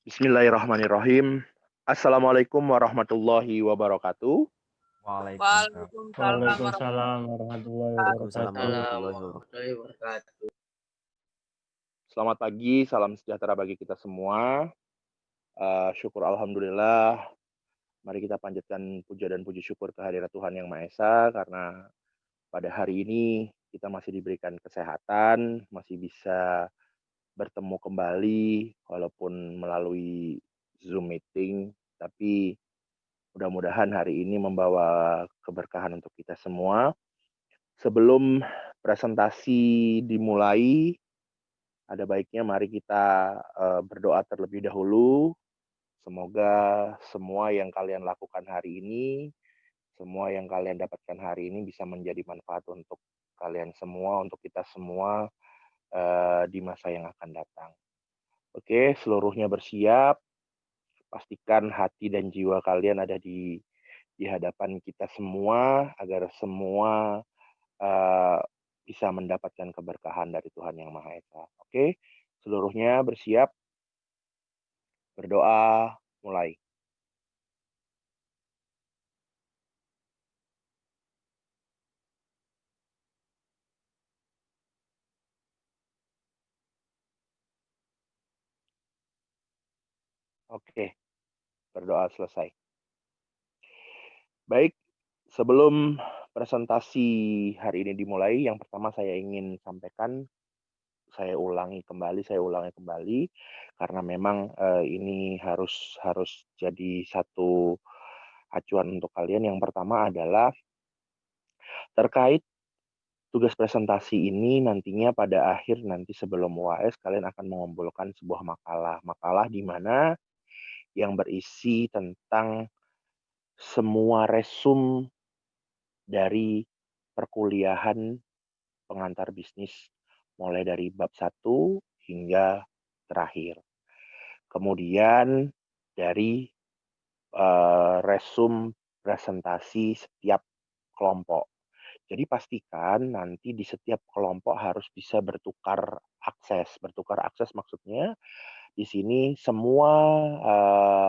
Bismillahirrahmanirrahim. Assalamualaikum warahmatullahi wabarakatuh. Waalaikumsalam. Waalaikumsalam Waalaikumsalam warahmatullahi Waalaikumsalam wabarakatuh. warahmatullahi wabarakatuh. warahmatullahi wabarakatuh. Selamat pagi, salam sejahtera bagi kita semua. Syukur alhamdulillah. Mari kita panjatkan puja dan puji syukur kehadirat Tuhan Yang Maha Esa karena pada hari ini kita masih diberikan kesehatan, masih bisa bertemu kembali walaupun melalui Zoom meeting, tapi mudah-mudahan hari ini membawa keberkahan untuk kita semua. Sebelum presentasi dimulai, ada baiknya mari kita berdoa terlebih dahulu. Semoga semua yang kalian lakukan hari ini, semua yang kalian dapatkan hari ini bisa menjadi manfaat untuk kalian semua, untuk kita semua di masa yang akan datang. Oke, seluruhnya bersiap. Pastikan hati dan jiwa kalian ada di hadapan kita semua, agar semua bisa mendapatkan keberkahan dari Tuhan Yang Maha Esa. Oke, seluruhnya bersiap, berdoa, mulai. Oke, berdoa selesai. Baik, sebelum presentasi hari ini dimulai, yang pertama saya ingin sampaikan, saya ulangi kembali, karena memang ini harus jadi satu acuan untuk kalian. Yang pertama adalah terkait tugas presentasi ini nantinya pada akhir nanti sebelum UAS kalian akan mengumpulkan sebuah makalah di mana yang berisi tentang semua resum dari perkuliahan pengantar bisnis mulai dari bab 1 hingga terakhir. Kemudian dari resum presentasi setiap kelompok. Jadi pastikan nanti di setiap kelompok harus bisa bertukar akses. Bertukar akses maksudnya di sini semua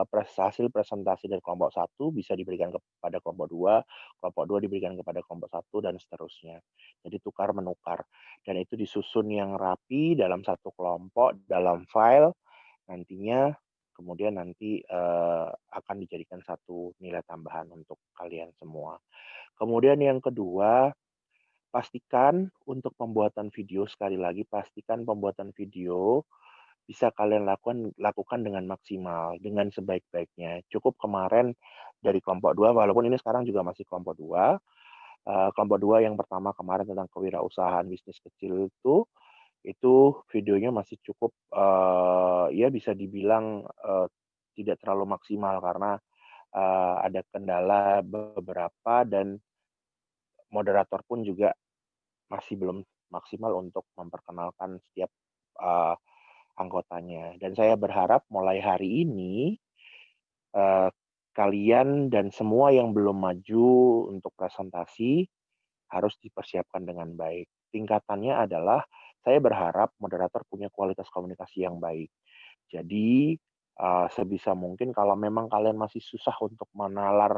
hasil presentasi dari kelompok 1 bisa diberikan kepada kelompok 2 diberikan kepada kelompok 1 dan seterusnya. Jadi tukar menukar. Dan itu disusun yang rapi dalam satu kelompok, dalam file nantinya, kemudian nanti akan dijadikan satu nilai tambahan untuk kalian semua. Kemudian yang kedua, pastikan untuk pembuatan video, sekali lagi pastikan pembuatan video bisa kalian lakukan dengan maksimal, dengan sebaik-baiknya. Cukup kemarin dari kelompok 2, walaupun ini sekarang juga masih kelompok 2. Kelompok 2 yang pertama kemarin tentang kewirausahaan bisnis kecil itu videonya masih cukup ya bisa dibilang tidak terlalu maksimal karena ada kendala beberapa dan moderator pun juga masih belum maksimal untuk memperkenalkan setiap anggotanya. Dan saya berharap mulai hari ini kalian dan semua yang belum maju untuk presentasi harus dipersiapkan dengan baik. Tingkatannya adalah saya berharap moderator punya kualitas komunikasi yang baik. Jadi sebisa mungkin kalau memang kalian masih susah untuk menalar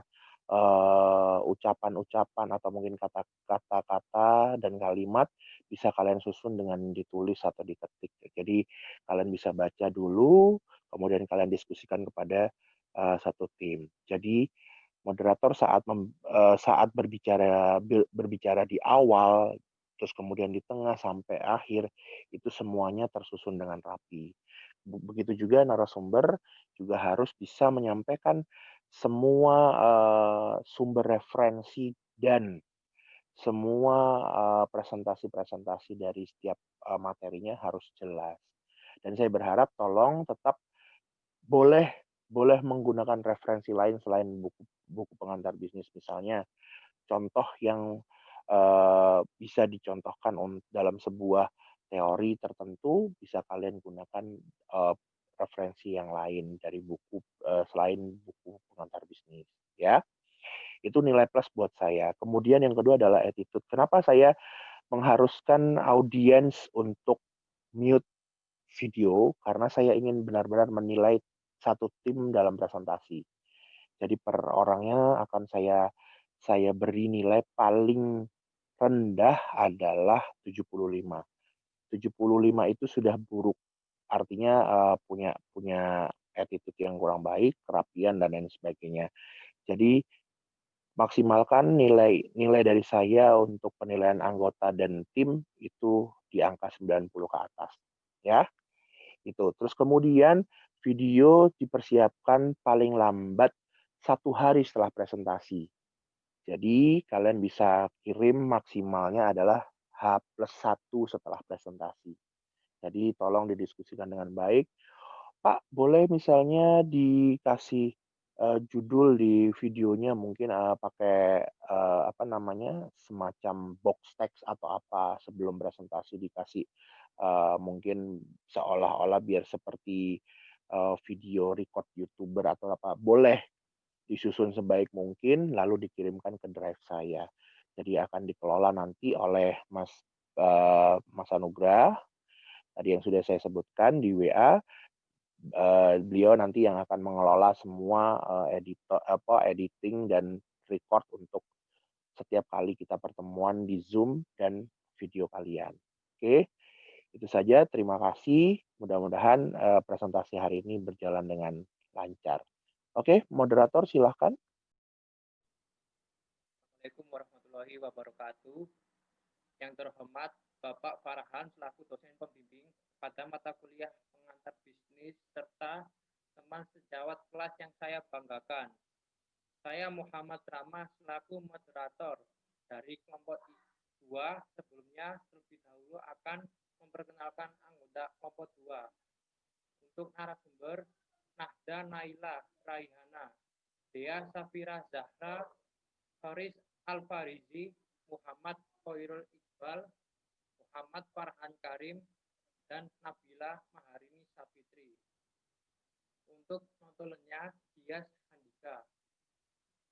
ucapan-ucapan atau mungkin kata-kata dan kalimat, bisa kalian susun dengan ditulis atau diketik. Jadi kalian bisa baca dulu, kemudian kalian diskusikan kepada satu tim. Jadi moderator saat berbicara di awal, terus kemudian di tengah sampai akhir, itu semuanya tersusun dengan rapi. Begitu juga narasumber juga harus bisa menyampaikan semua sumber referensi dan semua presentasi-presentasi dari setiap materinya harus jelas. Dan saya berharap tolong tetap boleh menggunakan referensi lain selain buku pengantar bisnis, misalnya contoh yang bisa dicontohkan dalam sebuah teori tertentu, bisa kalian gunakan referensi yang lain dari buku selain buku pengantar bisnis, ya. Itu nilai plus buat saya. Kemudian yang kedua adalah attitude. Kenapa saya mengharuskan audiens untuk mute video? Karena saya ingin benar-benar menilai satu tim dalam presentasi. Jadi per orangnya akan saya beri nilai paling rendah adalah 75. 75 itu sudah buruk, artinya, punya punya attitude yang kurang baik, kerapian, dan lain sebagainya. Jadi maksimalkan nilai nilai dari saya untuk penilaian anggota dan tim itu di angka 90 ke atas, ya, itu. Terus kemudian video dipersiapkan paling lambat 1 hari setelah presentasi. Jadi kalian bisa kirim maksimalnya adalah H+1 setelah presentasi. Jadi tolong didiskusikan dengan baik. Pak, boleh misalnya dikasih, judul di videonya mungkin, pakai, apa namanya, semacam box text atau apa sebelum presentasi dikasih, mungkin seolah-olah biar seperti, video record YouTuber atau apa, boleh disusun sebaik mungkin lalu dikirimkan ke drive saya. Jadi akan dikelola nanti oleh Mas Anugrah, tadi yang sudah saya sebutkan di WA. Beliau nanti yang akan mengelola semua, editing dan record untuk setiap kali kita pertemuan di Zoom dan video kalian. Oke, itu saja. Terima kasih. Mudah-mudahan, presentasi hari ini berjalan dengan lancar. Oke, moderator silahkan. Assalamualaikum warahmatullahi wabarakatuh. Yang terhormat Bapak Farhan selaku dosen pembimbing pada mata kuliah pengantar bisnis serta teman sejawat kelas yang saya banggakan. Saya Muhammad Ramah selaku moderator dari kelompok 2. Sebelumnya terlebih dahulu akan memperkenalkan anggota kelompok 2. Untuk narasumber Nahda Naila Raihana, Dea Safira Zahra, Faris Al-Farizi, Muhammad Khairul Iqbal, Muhammad Farhan Karim, dan Nabila Maharini Sapitri. Untuk notulennya Dias Handika.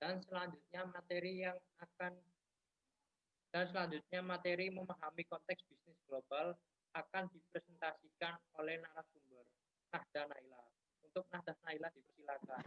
Dan selanjutnya materi memahami konteks bisnis global akan dipresentasikan oleh narasumber Nahda Naila. Untuk Nahda Naila dipersilakan.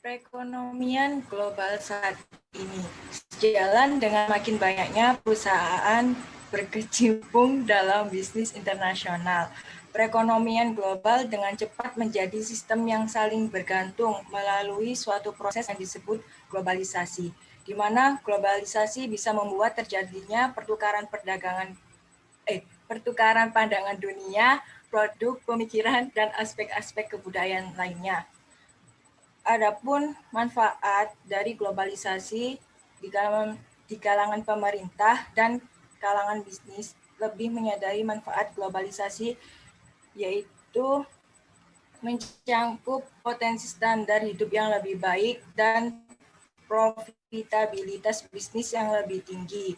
Perekonomian global saat ini sejalan dengan makin banyaknya perusahaan berkecimpung dalam bisnis internasional. Perekonomian global dengan cepat menjadi sistem yang saling bergantung melalui suatu proses yang disebut globalisasi, di mana globalisasi bisa membuat terjadinya pertukaran pandangan dunia, produk, pemikiran, dan aspek-aspek kebudayaan lainnya. Adapun manfaat dari globalisasi di kalangan pemerintah dan kalangan bisnis lebih menyadari manfaat globalisasi, yaitu mencangkup potensi standar hidup yang lebih baik dan profitabilitas bisnis yang lebih tinggi.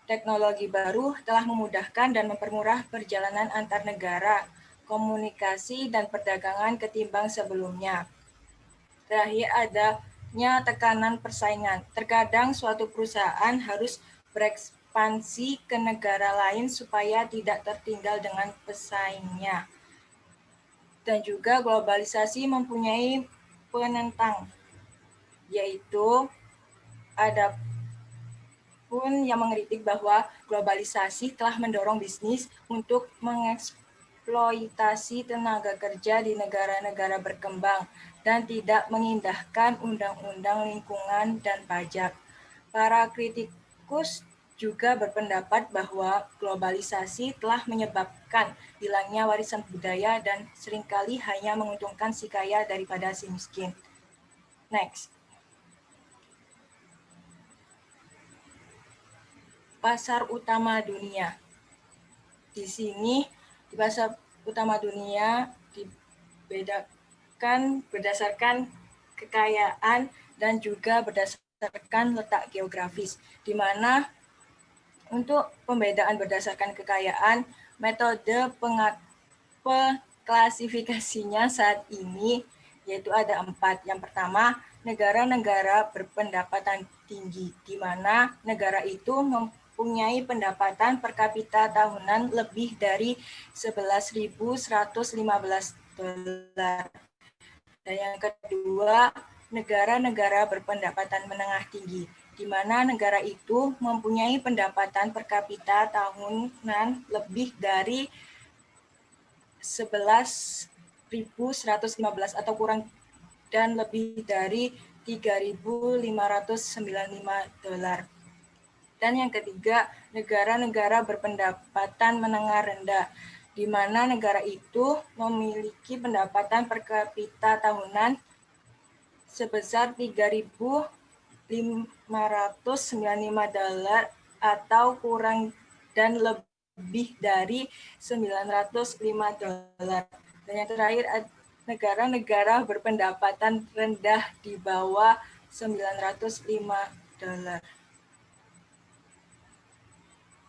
Teknologi baru telah memudahkan dan mempermurah perjalanan antar negara, komunikasi, dan perdagangan ketimbang sebelumnya. Terakhir, adanya tekanan persaingan. Terkadang suatu perusahaan harus berekspansi ke negara lain supaya tidak tertinggal dengan pesaingnya. Dan juga globalisasi mempunyai penentang, yaitu ada pun yang mengkritik bahwa globalisasi telah mendorong bisnis untuk mengeksploitasi tenaga kerja di negara-negara berkembang dan tidak mengindahkan undang-undang lingkungan dan pajak. Para kritikus juga berpendapat bahwa globalisasi telah menyebabkan hilangnya warisan budaya dan seringkali hanya menguntungkan si kaya daripada si miskin. Next. Pasar utama dunia. Di sini, di pasar utama dunia dibedakan berdasarkan kekayaan dan juga berdasarkan letak geografis, di mana untuk pembedaan berdasarkan kekayaan, metode klasifikasinya saat ini yaitu ada 4. Yang pertama, negara-negara berpendapatan tinggi, di mana negara itu mempunyai pendapatan per kapita tahunan lebih dari 11.115 dolar. Dan yang kedua, negara-negara berpendapatan menengah tinggi, di mana negara itu mempunyai pendapatan per kapita tahunan lebih dari 11.115 atau kurang dan lebih dari 3.595 dolar. Dan yang ketiga, negara-negara berpendapatan menengah rendah, di mana negara itu memiliki pendapatan per kapita tahunan sebesar 3.595 dolar atau kurang dan lebih dari 905 dolar. Dan yang terakhir, negara-negara berpendapatan rendah di bawah 905 dolar.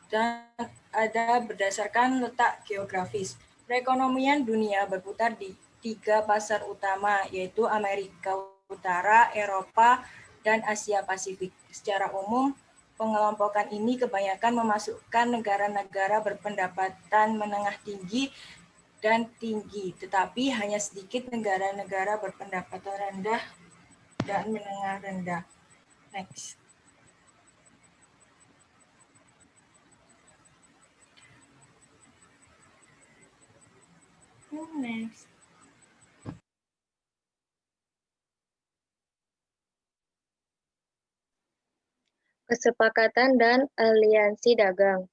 Dan ada berdasarkan letak geografis. Perekonomian dunia berputar di 3 pasar utama, yaitu Amerika Utara, Eropa, dan Asia Pasifik. Secara umum, pengelompokan ini kebanyakan memasukkan negara-negara berpendapatan menengah tinggi dan tinggi, tetapi hanya sedikit negara-negara berpendapatan rendah dan menengah rendah. Next. Next. Kesepakatan dan aliansi dagang.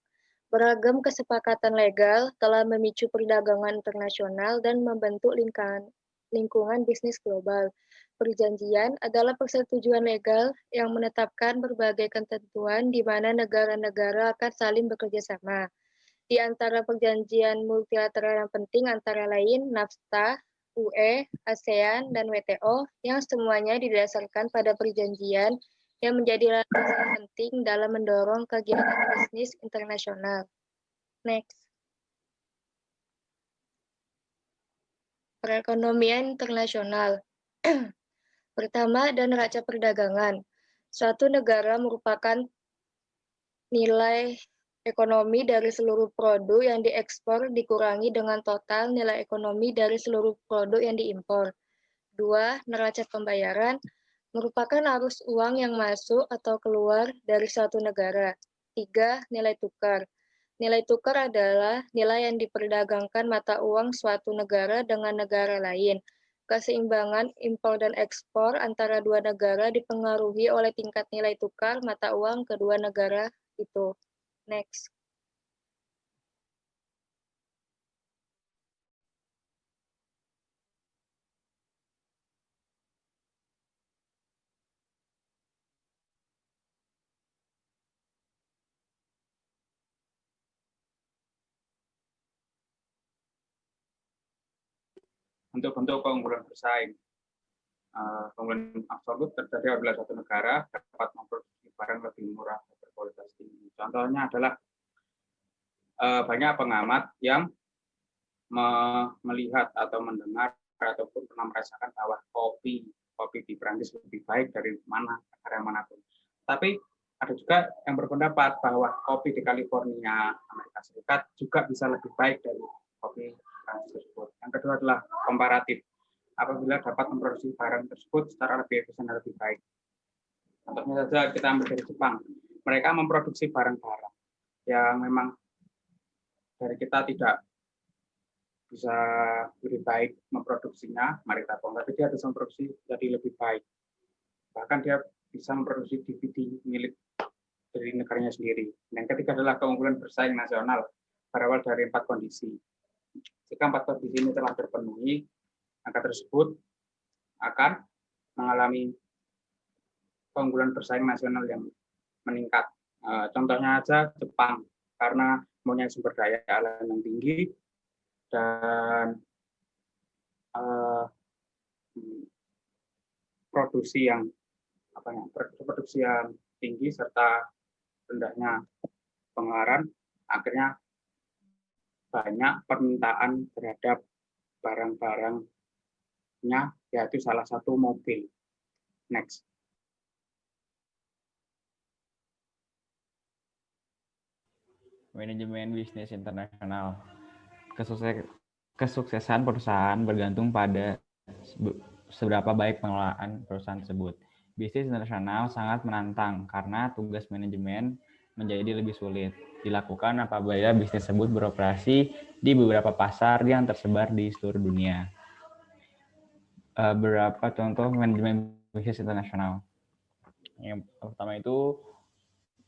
Beragam kesepakatan legal telah memicu perdagangan internasional dan membentuk lingkungan bisnis global. Perjanjian adalah persetujuan legal yang menetapkan berbagai ketentuan di mana negara-negara akan saling bekerja sama. Di antara perjanjian multilateral yang penting antara lain NAFTA, UE, ASEAN, dan WTO yang semuanya didasarkan pada perjanjian yang menjadi landasan penting dalam mendorong kegiatan bisnis internasional. Next. Perekonomian internasional. Pertama, dan neraca perdagangan. Suatu negara merupakan nilai ekonomi dari seluruh produk yang diekspor dikurangi dengan total nilai ekonomi dari seluruh produk yang diimpor. 2. Neraca pembayaran merupakan arus uang yang masuk atau keluar dari suatu negara. 3. Nilai tukar. Nilai tukar adalah nilai yang diperdagangkan mata uang suatu negara dengan negara lain. Keseimbangan impor dan ekspor antara dua negara dipengaruhi oleh tingkat nilai tukar mata uang kedua negara itu. Next. Untuk bentuk keunggulan bersaing. Keunggulan absolut terjadi apabila satu negara dapat memproduksi barang lebih murah dan berkualitas tinggi. Contohnya adalah banyak pengamat yang melihat atau mendengar ataupun pernah merasakan bahwa kopi di Prancis lebih baik dari negara manapun. Tapi ada juga yang berpendapat bahwa kopi di California, Amerika Serikat juga bisa lebih baik dari kopi Prancis tersebut. Yang kedua adalah komparatif. Apabila dapat memproduksi barang tersebut secara lebih efisien dan lebih baik. Contohnya saja kita ambil dari Jepang. Mereka memproduksi barang-barang yang memang dari kita tidak bisa lebih baik memproduksinya, mari kita tapi dia bisa memproduksi jadi lebih baik. Bahkan dia bisa memproduksi DVD milik dari negaranya sendiri. Yang ketiga adalah keunggulan bersaing nasional berawal dari 4 kondisi. Jika 4 kondisi ini telah terpenuhi, maka tersebut akan mengalami keunggulan bersaing nasional yang meningkat. Contohnya aja Jepang, karena mempunyai sumber daya alam yang tinggi dan produksi yang tinggi serta rendahnya pengeluaran, akhirnya banyak permintaan terhadap barang-barangnya, yaitu salah satu mobil. Next. Manajemen bisnis internasional. Kesuksesan perusahaan bergantung pada seberapa baik pengelolaan perusahaan tersebut. Bisnis internasional sangat menantang karena tugas manajemen menjadi lebih sulit dilakukan apabila bisnis tersebut beroperasi di beberapa pasar yang tersebar di seluruh dunia. Beberapa contoh manajemen bisnis internasional. Yang pertama itu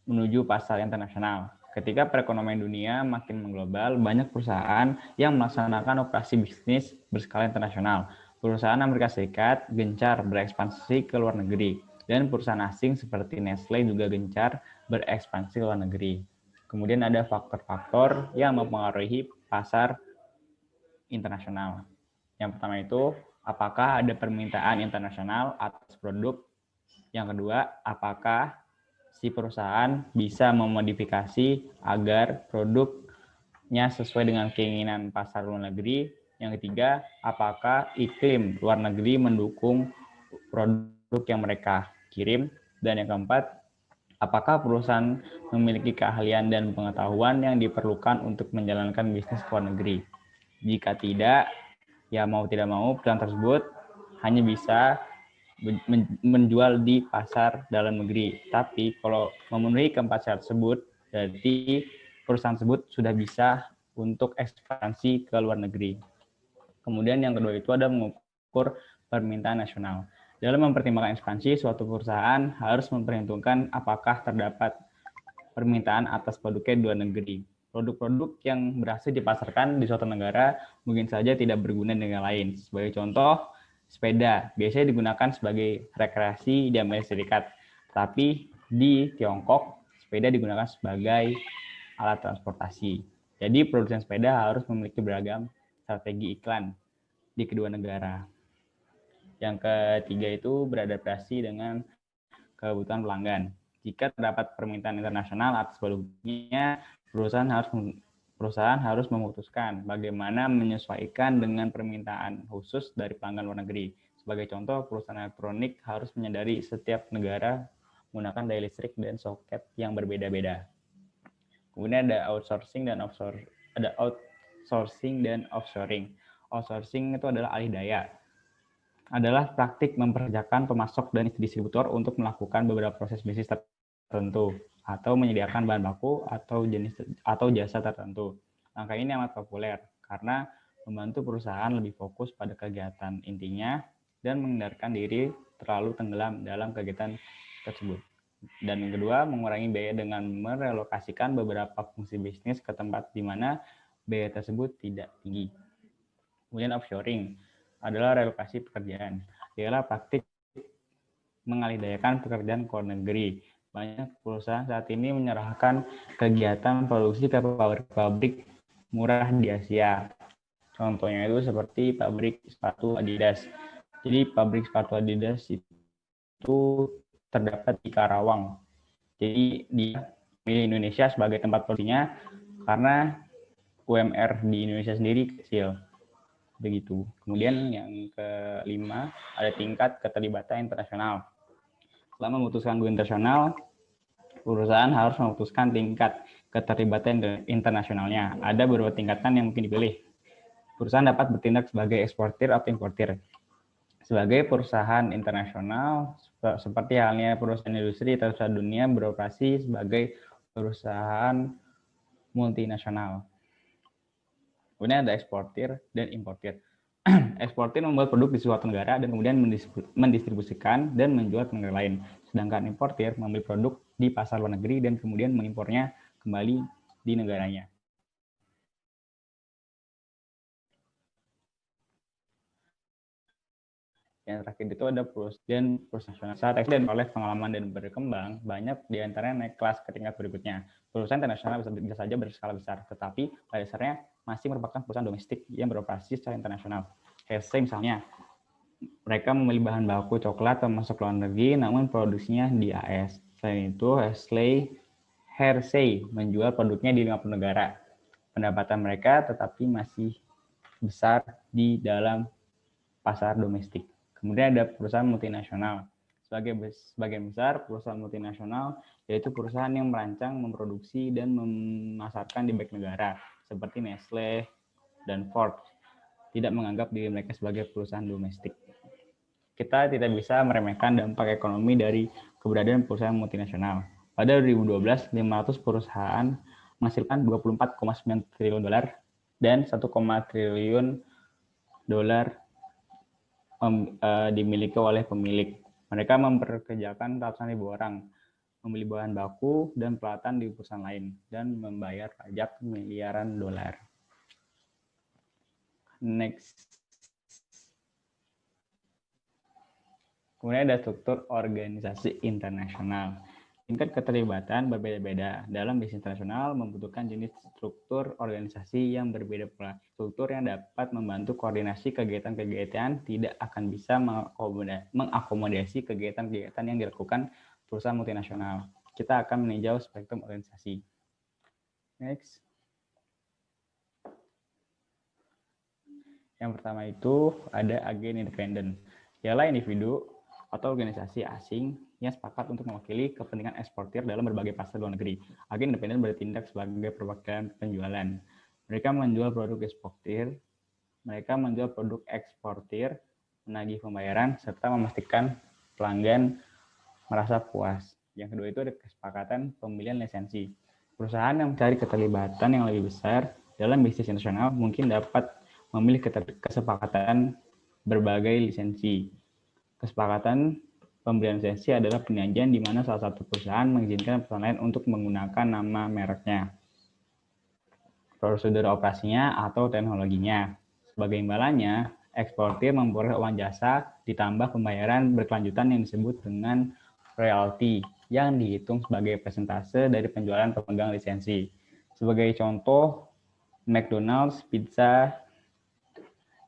menuju pasar internasional. Ketika perekonomian dunia makin mengglobal, banyak perusahaan yang melaksanakan operasi bisnis berskala internasional. Perusahaan Amerika Serikat gencar berekspansi ke luar negeri, dan perusahaan asing seperti Nestle juga gencar berekspansi ke luar negeri. Kemudian ada faktor-faktor yang mempengaruhi pasar internasional. Yang pertama itu, apakah ada permintaan internasional atas produk? Yang kedua, apakah si perusahaan bisa memodifikasi agar produknya sesuai dengan keinginan pasar luar negeri. Yang ketiga, apakah iklim luar negeri mendukung produk yang mereka kirim. Dan yang keempat, apakah perusahaan memiliki keahlian dan pengetahuan yang diperlukan untuk menjalankan bisnis luar negeri. Jika tidak, ya mau tidak mau perusahaan tersebut hanya bisa menjual di pasar dalam negeri. Tapi kalau memenuhi keempat syarat tersebut, berarti perusahaan tersebut sudah bisa untuk ekspansi ke luar negeri. Kemudian yang kedua itu ada mengukur permintaan nasional. Dalam mempertimbangkan ekspansi, suatu perusahaan harus memperhitungkan apakah terdapat permintaan atas produknya di luar negeri. Produk-produk yang berhasil dipasarkan di suatu negara mungkin saja tidak berguna di negara lain. Sebagai contoh, sepeda biasanya digunakan sebagai rekreasi di Amerika Serikat, tapi di Tiongkok sepeda digunakan sebagai alat transportasi. Jadi produsen sepeda harus memiliki beragam strategi iklan di kedua negara. Yang ketiga itu beradaptasi dengan kebutuhan pelanggan. Jika terdapat permintaan internasional atas produknya, perusahaan harus memutuskan bagaimana menyesuaikan dengan permintaan khusus dari pelanggan luar negeri. Sebagai contoh, perusahaan elektronik harus menyadari setiap negara menggunakan daya listrik dan soket yang berbeda-beda. Kemudian ada outsourcing dan offshoring. Outsourcing itu adalah alih daya. Adalah praktik mempekerjakan pemasok dan distributor untuk melakukan beberapa proses bisnis tertentu atau menyediakan bahan baku atau jasa tertentu. Langkah ini amat populer karena membantu perusahaan lebih fokus pada kegiatan intinya dan menghindarkan diri terlalu tenggelam dalam kegiatan tersebut. Dan yang kedua, mengurangi biaya dengan merelokasikan beberapa fungsi bisnis ke tempat di mana biaya tersebut tidak tinggi. Kemudian offshoring adalah relokasi pekerjaan. Ialah praktik mengalihdayakan pekerjaan ke luar negeri. Banyak perusahaan saat ini menyerahkan kegiatan produksi ke pabrik-pabrik murah di Asia. Contohnya itu seperti pabrik sepatu Adidas. Jadi pabrik sepatu Adidas itu terdapat di Karawang. Jadi di Indonesia sebagai tempat produksinya karena UMR di Indonesia sendiri kecil. Begitu. Kemudian yang kelima ada tingkat keterlibatan internasional. Setelah memutuskan go internasional, perusahaan harus memutuskan tingkat keterlibatan internasionalnya. Ada beberapa tingkatan yang mungkin dipilih. Perusahaan dapat bertindak sebagai eksportir atau importir. Sebagai perusahaan internasional, seperti halnya perusahaan industri terbesar dunia beroperasi sebagai perusahaan multinasional. Kemudian ada eksportir dan importir. Eksportir membuat produk di suatu negara dan kemudian mendistribusikan dan menjual ke negara lain. Sedangkan importir membeli produk di pasar luar negeri dan kemudian mengimpornya kembali di negaranya. Yang terakhir itu ada perusahaan nasional. Saat ekspor oleh pengalaman dan berkembang, banyak diantaranya naik kelas ke tingkat berikutnya. Perusahaan internasional bisa saja berskala besar, tetapi pada dasarnya masih merupakan perusahaan domestik yang beroperasi secara internasional. Hershey misalnya, mereka membeli bahan baku coklat termasuk luar negeri, namun produksinya di AS. Selain itu, Hershey menjual produknya di 50 negara. Pendapatan mereka tetapi masih besar di dalam pasar domestik. Kemudian ada perusahaan multinasional. Sebagian besar perusahaan multinasional yaitu perusahaan yang merancang, memproduksi, dan memasarkan di banyak negara, seperti Nestle dan Ford, tidak menganggap diri mereka sebagai perusahaan domestik. Kita tidak bisa meremehkan dampak ekonomi dari keberadaan perusahaan multinasional. Pada 2012, 500 perusahaan menghasilkan 24,9 triliun dolar dan 1, triliun dolar dimiliki oleh pemilik. Mereka mempekerjakan ratusan ribu orang, membeli bahan baku dan peralatan di perusahaan lain, dan membayar pajak miliaran dolar. Next. Kemudian ada struktur organisasi internasional. Tingkat keterlibatan berbeda-beda. Dalam bisnis internasional membutuhkan jenis struktur organisasi yang berbeda pula. Struktur yang dapat membantu koordinasi kegiatan-kegiatan tidak akan bisa mengakomodasi kegiatan-kegiatan yang dilakukan perusahaan multinasional. Kita akan meninjau spektrum organisasi. Next. Yang pertama itu ada agen independen. Ialah individu atau organisasi asing yang sepakat untuk mewakili kepentingan eksportir dalam berbagai pasar luar negeri. Agen independen bertindak sebagai perwakilan penjualan. Mereka menjual produk eksportir, menagih pembayaran, serta memastikan pelanggan merasa puas. Yang kedua itu ada kesepakatan pembelian lisensi. Perusahaan yang mencari keterlibatan yang lebih besar dalam bisnis internasional mungkin dapat memilih kesepakatan berbagai lisensi. Kesepakatan pembelian lisensi adalah perjanjian di mana salah satu perusahaan mengizinkan perusahaan lain untuk menggunakan nama mereknya, prosedur operasinya, atau teknologinya. Sebagai imbalannya, eksportir memperoleh uang jasa ditambah pembayaran berkelanjutan yang disebut dengan royalti, yang dihitung sebagai persentase dari penjualan pemegang lisensi. Sebagai contoh, McDonald's Pizza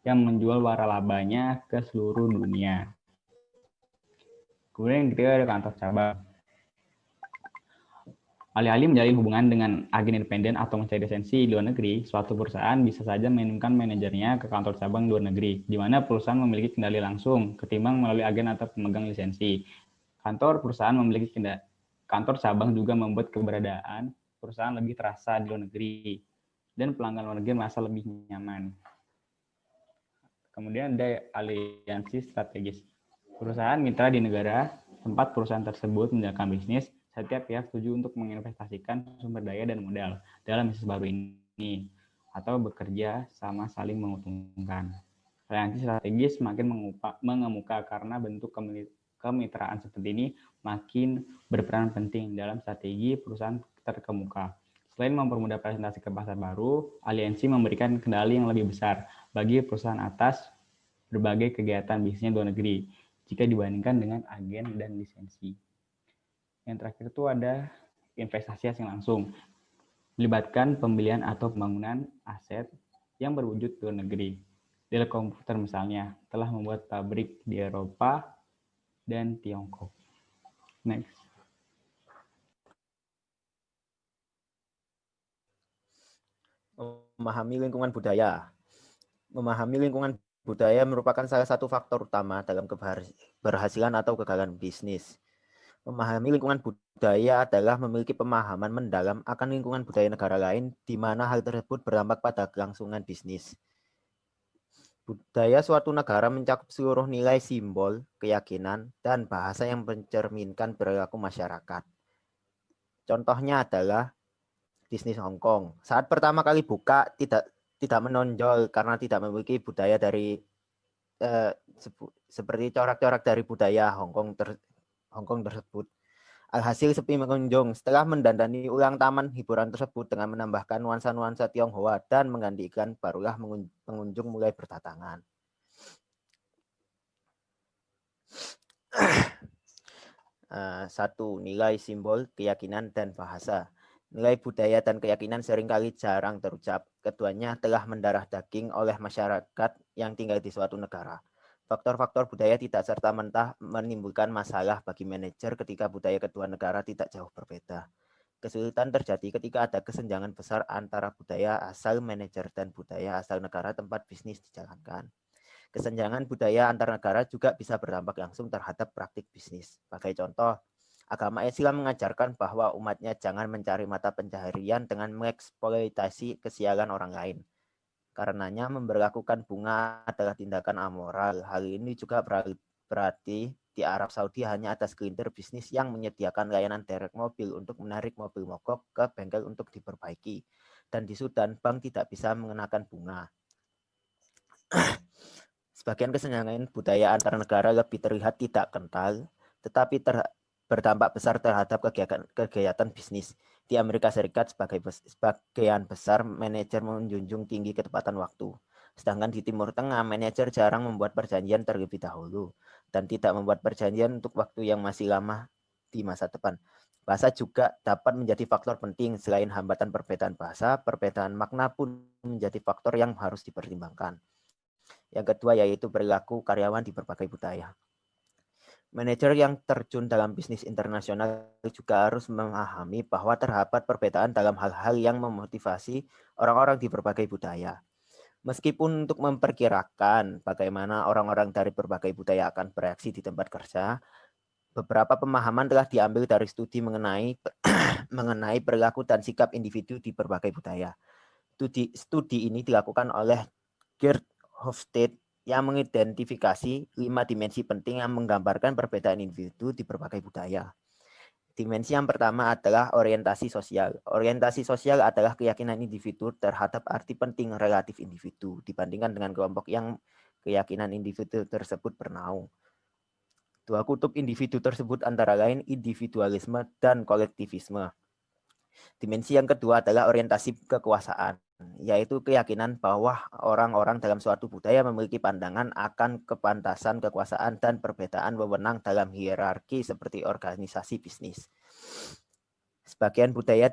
yang menjual waralabanya ke seluruh dunia. Kemudian yang ketiga ada kantor cabang. Alih-alih menjalin hubungan dengan agen independen atau mencari lisensi di luar negeri, suatu perusahaan bisa saja mengirimkan manajernya ke kantor cabang di luar negeri, di mana perusahaan memiliki kendali langsung ketimbang melalui agen atau pemegang lisensi. Kantor cabang juga membuat keberadaan perusahaan lebih terasa di luar negeri, dan pelanggan luar negeri merasa lebih nyaman. Kemudian ada aliansi strategis. Perusahaan mitra di negara tempat perusahaan tersebut menjalankan bisnis, setiap pihak setuju untuk menginvestasikan sumber daya dan modal dalam bisnis baru ini, atau bekerja sama saling menguntungkan. Aliansi strategis makin mengemuka karena bentuk kemitraan seperti ini makin berperan penting dalam strategi perusahaan terkemuka. Selain mempermudah presentasi ke pasar baru, aliansi memberikan kendali yang lebih besar bagi perusahaan atas berbagai kegiatan bisnisnya di luar negeri jika dibandingkan dengan agen dan lisensi. Yang terakhir itu ada investasi asing langsung, melibatkan pembelian atau pembangunan aset yang berwujud di luar negeri. Dell Computer misalnya telah membuat pabrik di Eropa dan Tiongkok. Next. Memahami lingkungan budaya. Memahami lingkungan budaya merupakan salah satu faktor utama dalam keberhasilan atau kegagalan bisnis. Memahami lingkungan budaya adalah memiliki pemahaman mendalam akan lingkungan budaya negara lain, di mana hal tersebut berdampak pada kelangsungan bisnis. Budaya suatu negara mencakup seluruh nilai, simbol, keyakinan, dan bahasa yang mencerminkan perilaku masyarakat. Contohnya adalah bisnis Hong Kong. Saat pertama kali buka tidak menonjol karena tidak memiliki budaya dari seperti corak-corak dari budaya Hong Kong tersebut. Alhasil sepi pengunjung. Setelah mendandani ulang taman hiburan tersebut dengan menambahkan nuansa-nuansa Tionghoa dan mengganti iklan, barulah pengunjung mulai berdatangan. Satu, nilai, simbol, keyakinan, dan bahasa. Nilai budaya dan keyakinan seringkali jarang terucap. Keduanya telah mendarah daging oleh masyarakat yang tinggal di suatu negara. Faktor-faktor budaya tidak serta-merta menimbulkan masalah bagi manajer ketika budaya kedua negara tidak jauh berbeda. Kesulitan terjadi ketika ada kesenjangan besar antara budaya asal manajer dan budaya asal negara tempat bisnis dijalankan. Kesenjangan budaya antar negara juga bisa berdampak langsung terhadap praktik bisnis. Sebagai contoh, Agama Islam mengajarkan bahwa umatnya jangan mencari mata pencaharian dengan mengeksploitasi kesialan orang lain. Karenanya memberlakukan bunga adalah tindakan amoral. Hal ini juga berarti di Arab Saudi hanya ada segelintir bisnis yang menyediakan layanan derek mobil untuk menarik mobil mogok ke bengkel untuk diperbaiki. Dan di Sudan, bank tidak bisa mengenakan bunga. Sebagian kesenjangan budaya antar negara lebih terlihat tidak kental, tetapi berdampak besar terhadap kegiatan bisnis. Di Amerika Serikat, sebagian besar manajer menjunjung tinggi ketepatan waktu. Sedangkan di Timur Tengah, manajer jarang membuat perjanjian terlebih dahulu dan tidak membuat perjanjian untuk waktu yang masih lama di masa depan. Bahasa juga dapat menjadi faktor penting. Selain hambatan perbedaan bahasa, perbedaan makna pun menjadi faktor yang harus dipertimbangkan. Yang kedua yaitu perilaku karyawan di berbagai budaya. Manajer yang terjun dalam bisnis internasional juga harus memahami bahwa terdapat perbedaan dalam hal-hal yang memotivasi orang-orang di berbagai budaya. Meskipun untuk memperkirakan bagaimana orang-orang dari berbagai budaya akan bereaksi di tempat kerja, beberapa pemahaman telah diambil dari studi mengenai perilaku dan sikap individu di berbagai budaya. Studi ini dilakukan oleh Gerd Hofstede yang mengidentifikasi 5 dimensi penting yang menggambarkan perbedaan individu di berbagai budaya. Dimensi yang pertama adalah orientasi sosial. Orientasi sosial adalah keyakinan individu terhadap arti penting relatif individu dibandingkan dengan kelompok yang keyakinan individu tersebut bernaung. Dua kutub individu tersebut antara lain individualisme dan kolektivisme. Dimensi yang kedua adalah orientasi kekuasaan, yaitu keyakinan bahwa orang-orang dalam suatu budaya memiliki pandangan akan kepantasan kekuasaan dan perbedaan wewenang dalam hierarki seperti organisasi bisnis. Sebagian budaya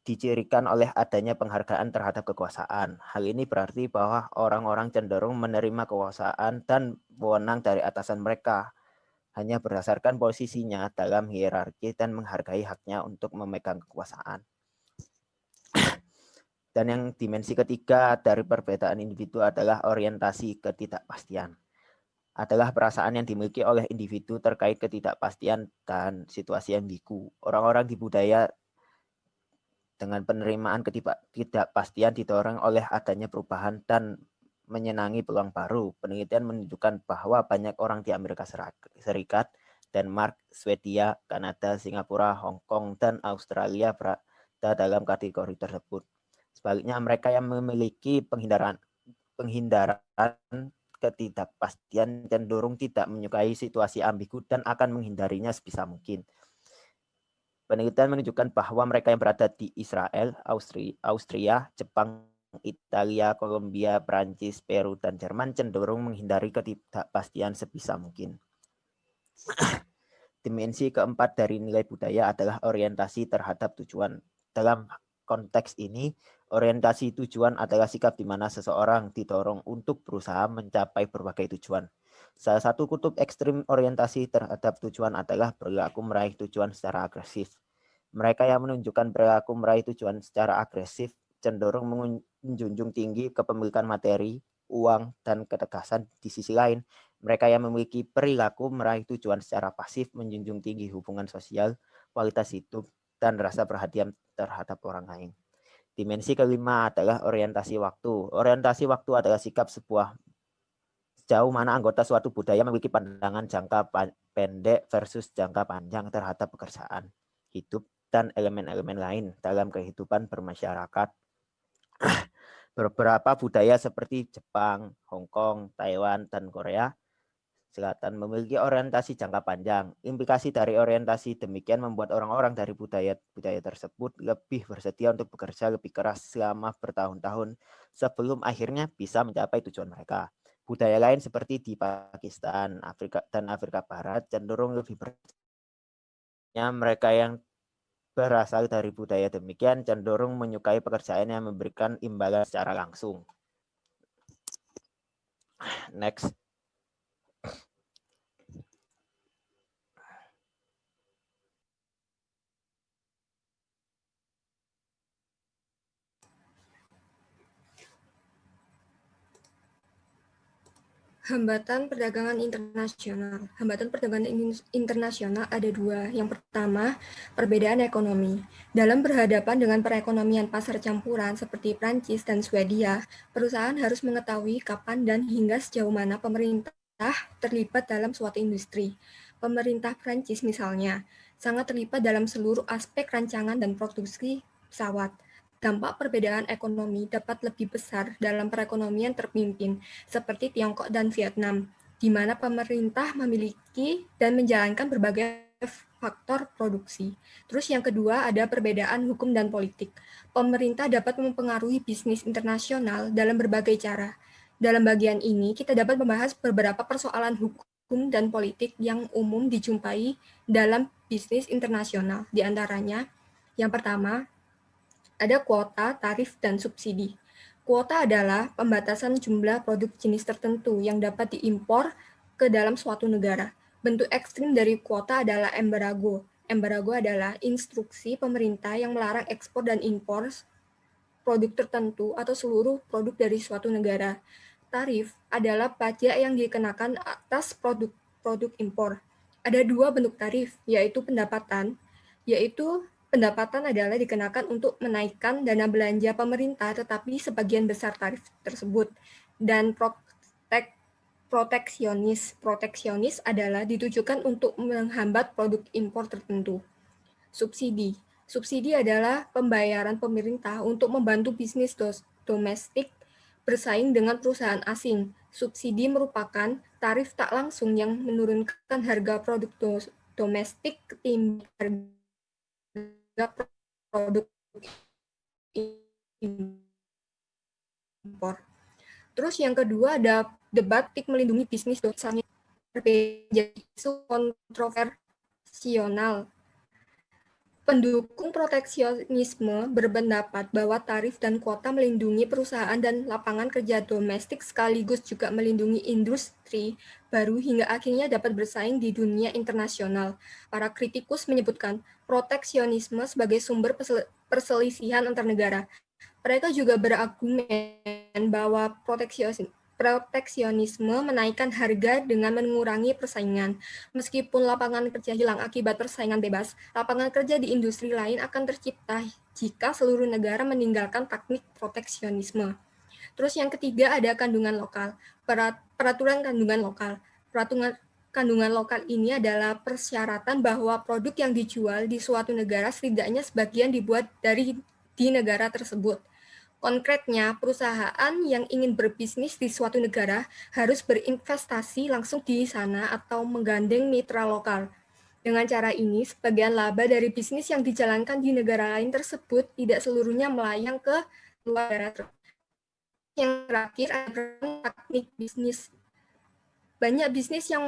dicirikan oleh adanya penghargaan terhadap kekuasaan. Hal ini berarti bahwa orang-orang cenderung menerima kekuasaan dan wewenang dari atasan mereka hanya berdasarkan posisinya dalam hierarki dan menghargai haknya untuk memegang kekuasaan. Dan yang dimensi ketiga dari perbedaan individu adalah orientasi ketidakpastian. Adalah perasaan yang dimiliki oleh individu terkait ketidakpastian dan situasi ambigu. Orang-orang di budaya dengan penerimaan ketidakpastian didorong oleh adanya perubahan dan menyenangi peluang baru. Penelitian menunjukkan bahwa banyak orang di Amerika Serikat, Denmark, Swedia, Kanada, Singapura, Hong Kong, dan Australia berada dalam kategori tersebut. Sebaliknya, mereka yang memiliki penghindaran ketidakpastian cenderung tidak menyukai situasi ambigu dan akan menghindarinya sebisa mungkin. Penelitian menunjukkan bahwa mereka yang berada di Israel, Austria, Jepang, Italia, Kolombia, Prancis, Peru, dan Jerman cenderung menghindari ketidakpastian sebisa mungkin. Dimensi keempat dari nilai budaya adalah orientasi terhadap tujuan. Dalam konteks ini, orientasi tujuan adalah sikap di mana seseorang didorong untuk berusaha mencapai berbagai tujuan. Salah satu kutub ekstrim orientasi terhadap tujuan adalah perilaku meraih tujuan secara agresif. Mereka yang menunjukkan perilaku meraih tujuan secara agresif cenderung menjunjung tinggi kepemilikan materi, uang, dan ketegasan. Di sisi lain, mereka yang memiliki perilaku meraih tujuan secara pasif menjunjung tinggi hubungan sosial, kualitas hidup, dan rasa perhatian terhadap orang lain. Dimensi kelima adalah orientasi waktu. Orientasi waktu adalah sikap sejauh mana anggota suatu budaya memiliki pandangan jangka pendek versus jangka panjang terhadap pekerjaan, hidup, dan elemen-elemen lain dalam kehidupan bermasyarakat. Beberapa budaya seperti Jepang, Hong Kong, Taiwan, dan Korea Selatan memiliki orientasi jangka panjang. Implikasi dari orientasi demikian membuat orang-orang dari budaya tersebut lebih bersedia untuk bekerja lebih keras selama bertahun-tahun sebelum akhirnya bisa mencapai tujuan mereka. Budaya lain seperti di Pakistan, Afrika, dan Afrika Barat cenderung lebih bersedia. Mereka yang berasal dari budaya demikian cenderung menyukai pekerjaan yang memberikan imbalan secara langsung. Next. Hambatan perdagangan internasional. Hambatan perdagangan internasional ada dua. Yang pertama, perbedaan ekonomi. Dalam berhadapan dengan perekonomian pasar campuran seperti Prancis dan Swedia, perusahaan harus mengetahui kapan dan hingga sejauh mana pemerintah terlibat dalam suatu industri. Pemerintah Prancis misalnya, sangat terlibat dalam seluruh aspek rancangan dan produksi pesawat. Dampak perbedaan ekonomi dapat lebih besar dalam perekonomian terpimpin, seperti Tiongkok dan Vietnam, di mana pemerintah memiliki dan menjalankan berbagai faktor produksi. Terus yang kedua ada perbedaan hukum dan politik. Pemerintah dapat mempengaruhi bisnis internasional dalam berbagai cara. Dalam bagian ini, kita dapat membahas beberapa persoalan hukum dan politik yang umum dijumpai dalam bisnis internasional. Di antaranya, yang pertama, ada kuota, tarif, dan subsidi. Kuota adalah pembatasan jumlah produk jenis tertentu yang dapat diimpor ke dalam suatu negara. Bentuk ekstrim dari kuota adalah embargo. Embargo adalah instruksi pemerintah yang melarang ekspor dan impor produk tertentu atau seluruh produk dari suatu negara. Tarif adalah pajak yang dikenakan atas produk impor. Ada dua bentuk tarif, yaitu pendapatan adalah dikenakan untuk menaikkan dana belanja pemerintah, tetapi sebagian besar tarif tersebut. Dan proteksionis adalah ditujukan untuk menghambat produk impor tertentu. Subsidi adalah pembayaran pemerintah untuk membantu bisnis domestik bersaing dengan perusahaan asing. Subsidi merupakan tarif tak langsung yang menurunkan harga produk domestik ketimbang harga produk impor. Terus yang kedua ada debat melindungi bisnis dosanya berbeda isu kontroversial. Pendukung proteksionisme berpendapat bahwa tarif dan kuota melindungi perusahaan dan lapangan kerja domestik sekaligus juga melindungi industri baru hingga akhirnya dapat bersaing di dunia internasional. Para kritikus menyebutkan proteksionisme sebagai sumber perselisihan antar negara. Mereka juga berargumen bahwa proteksionisme menaikkan harga dengan mengurangi persaingan. Meskipun lapangan kerja hilang akibat persaingan bebas, lapangan kerja di industri lain akan tercipta jika seluruh negara meninggalkan teknik proteksionisme. Terus yang ketiga ada kandungan lokal. Peraturan kandungan lokal. Peraturan kandungan lokal ini adalah persyaratan bahwa produk yang dijual di suatu negara setidaknya sebagian dibuat di negara tersebut. Konkretnya, perusahaan yang ingin berbisnis di suatu negara harus berinvestasi langsung di sana atau menggandeng mitra lokal. Dengan cara ini, sebagian laba dari bisnis yang dijalankan di negara lain tersebut tidak seluruhnya melayang ke luar negara. Yang terakhir adalah teknik bisnis. Banyak bisnis yang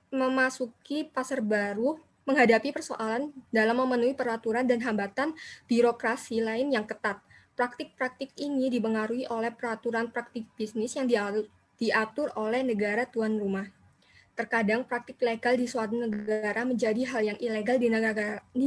memasuki pasar baru menghadapi persoalan dalam memenuhi peraturan dan hambatan birokrasi lain yang ketat. Praktik-praktik ini dipengaruhi oleh peraturan praktik bisnis yang diatur oleh negara tuan rumah. Terkadang praktik legal di suatu negara menjadi hal yang ilegal di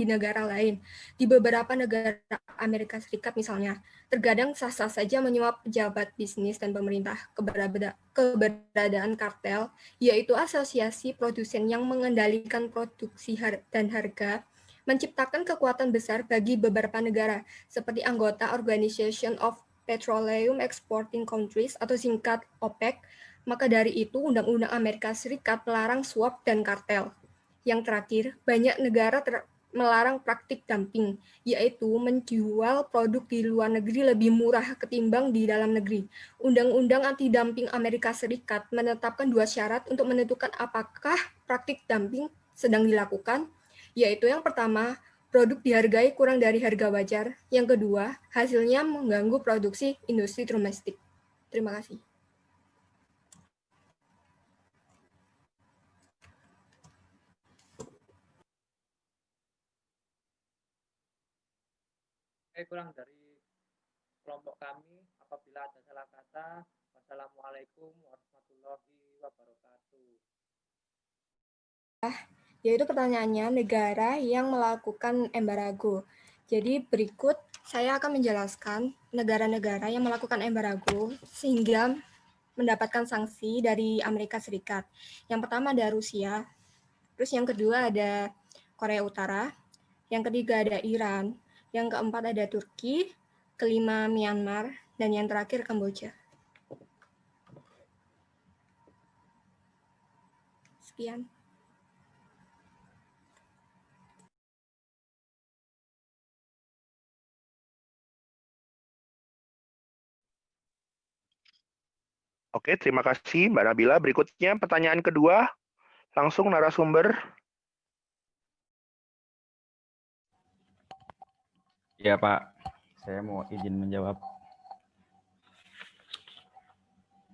negara lain. Di beberapa negara Amerika Serikat misalnya, terkadang sah-sah saja menyuap pejabat bisnis dan pemerintah. Keberadaan kartel, yaitu asosiasi produsen yang mengendalikan produksi dan harga, menciptakan kekuatan besar bagi beberapa negara, seperti anggota Organization of Petroleum Exporting Countries atau singkat OPEC. Maka dari itu, Undang-Undang Amerika Serikat melarang suap dan kartel. Yang terakhir, banyak negara melarang praktik dumping, yaitu menjual produk di luar negeri lebih murah ketimbang di dalam negeri. Undang-Undang Anti-Dumping Amerika Serikat menetapkan dua syarat untuk menentukan apakah praktik dumping sedang dilakukan, yaitu yang pertama, produk dihargai kurang dari harga wajar. Yang kedua, hasilnya mengganggu produksi industri domestik. Terima kasih. Kurang dari kelompok kami, apabila ada salah kata, wassalamualaikum warahmatullahi wabarakatuh. Yaitu pertanyaannya negara yang melakukan embargo. Jadi berikut saya akan menjelaskan negara-negara yang melakukan embargo sehingga mendapatkan sanksi dari Amerika Serikat. Yang pertama ada Rusia, terus yang kedua ada Korea Utara, yang ketiga ada Iran, yang keempat ada Turki, kelima Myanmar, dan yang terakhir Kamboja. Sekian. Oke, terima kasih Mbak Nabila. Berikutnya pertanyaan kedua, langsung narasumber. Ya Pak, saya mau izin menjawab.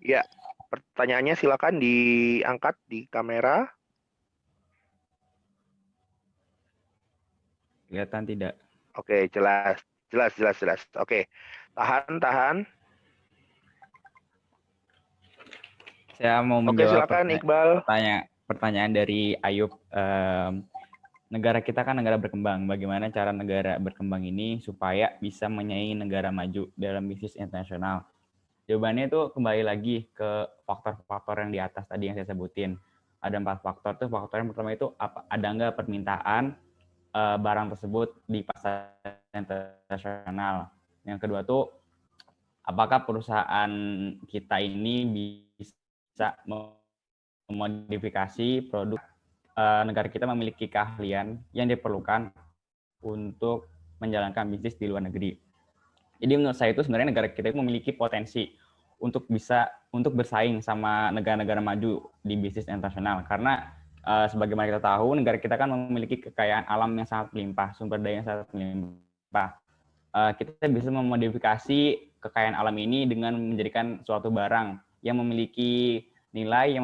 Ya, pertanyaannya silakan diangkat di kamera. Kelihatan tidak? Oke, jelas. Oke, tahan. Saya mau Oke, menjawab silakan Iqbal. pertanyaan dari Ayub. Negara kita kan negara berkembang. Bagaimana cara negara berkembang ini supaya bisa menyaingi negara maju dalam bisnis internasional? Jawabannya itu kembali lagi ke faktor-faktor yang di atas tadi yang saya sebutin. Ada 4 faktor tuh. Faktor yang pertama itu ada nggak permintaan barang tersebut di pasar internasional. Yang kedua tuh apakah perusahaan kita ini bisa memodifikasi produk. Negara kita memiliki keahlian yang diperlukan untuk menjalankan bisnis di luar negeri. Jadi menurut saya itu sebenarnya negara kita itu memiliki potensi untuk bersaing sama negara-negara maju di bisnis internasional. Karena sebagaimana kita tahu, negara kita kan memiliki kekayaan alam yang sangat melimpah, sumber daya yang sangat melimpah. Kita bisa memodifikasi kekayaan alam ini dengan menjadikan suatu barang yang memiliki nilai, yang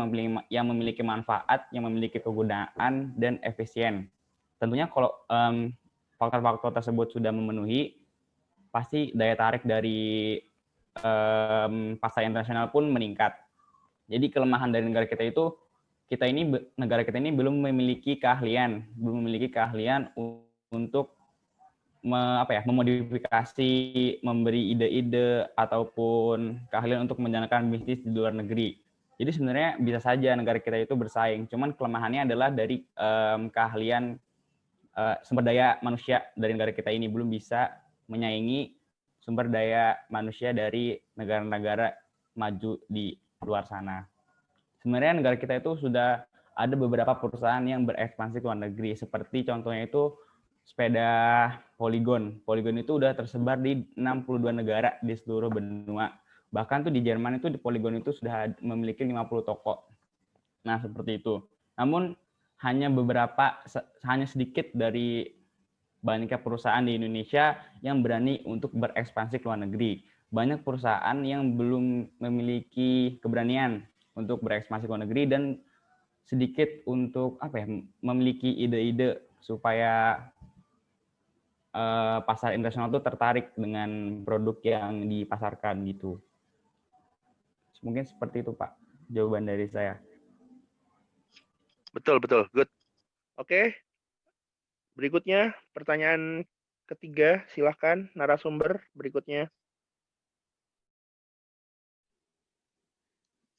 memiliki manfaat, yang memiliki kegunaan, dan efisien. Tentunya kalau faktor-faktor tersebut sudah memenuhi, pasti daya tarik dari pasar internasional pun meningkat. Jadi kelemahan dari negara kita itu, negara kita ini belum memiliki keahlian untuk memodifikasi, memberi ide-ide ataupun keahlian untuk menjalankan bisnis di luar negeri. Jadi sebenarnya bisa saja negara kita itu bersaing, cuman kelemahannya adalah dari keahlian sumber daya manusia dari negara kita ini belum bisa menyaingi sumber daya manusia dari negara-negara maju di luar sana. Sebenarnya negara kita itu sudah ada beberapa perusahaan yang berekspansi ke luar negeri, seperti contohnya itu sepeda Polygon. Polygon itu udah tersebar di 62 negara di seluruh benua. Bahkan tuh di Jerman itu di Polygon itu sudah memiliki 50 toko. Nah, seperti itu. Namun hanya sedikit dari banyaknya perusahaan di Indonesia yang berani untuk berekspansi ke luar negeri. Banyak perusahaan yang belum memiliki keberanian untuk berekspansi ke luar negeri dan sedikit untuk memiliki ide-ide supaya pasar internasional itu tertarik dengan produk yang dipasarkan gitu. Mungkin seperti itu Pak, jawaban dari saya. Betul, good. Oke. Berikutnya pertanyaan ketiga, silahkan narasumber berikutnya.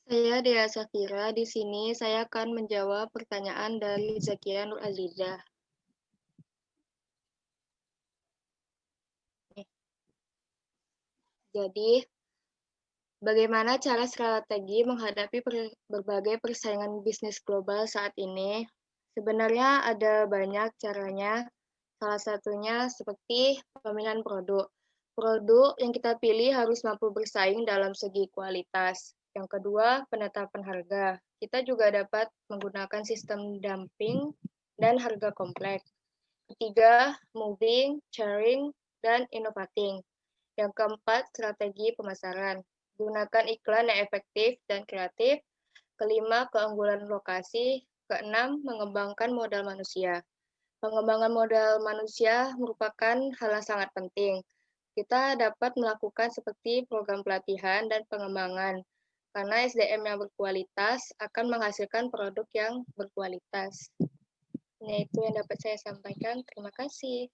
Saya Dea Safira. Di sini saya akan menjawab pertanyaan dari Zakia Nur Azizah. Jadi, bagaimana cara strategi menghadapi berbagai persaingan bisnis global saat ini? Sebenarnya ada banyak caranya. Salah satunya seperti pemilihan produk. Produk yang kita pilih harus mampu bersaing dalam segi kualitas. Yang kedua, penetapan harga. Kita juga dapat menggunakan sistem dumping dan harga kompleks. Ketiga, moving, sharing, dan innovating. Yang keempat, strategi pemasaran. Gunakan iklan yang efektif dan kreatif. Kelima, keunggulan lokasi. Keenam, mengembangkan modal manusia. Pengembangan modal manusia merupakan hal yang sangat penting. Kita dapat melakukan seperti program pelatihan dan pengembangan, karena SDM yang berkualitas akan menghasilkan produk yang berkualitas. Nah, itu yang dapat saya sampaikan. Terima kasih.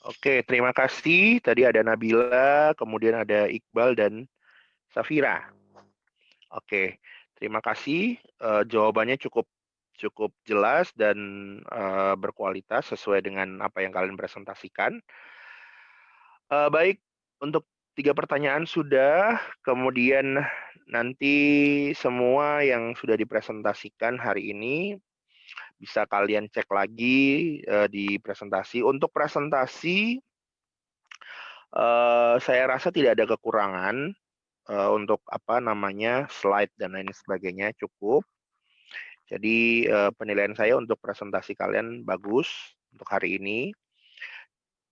Oke, terima kasih. Tadi ada Nabila, kemudian ada Iqbal dan Safira. Oke, terima kasih. Jawabannya cukup jelas dan berkualitas sesuai dengan apa yang kalian presentasikan. Baik, untuk 3 pertanyaan sudah, kemudian nanti semua yang sudah dipresentasikan hari ini bisa kalian cek lagi di presentasi. Untuk presentasi, saya rasa tidak ada kekurangan untuk slide dan lain sebagainya cukup. Jadi penilaian saya untuk presentasi kalian bagus untuk hari ini.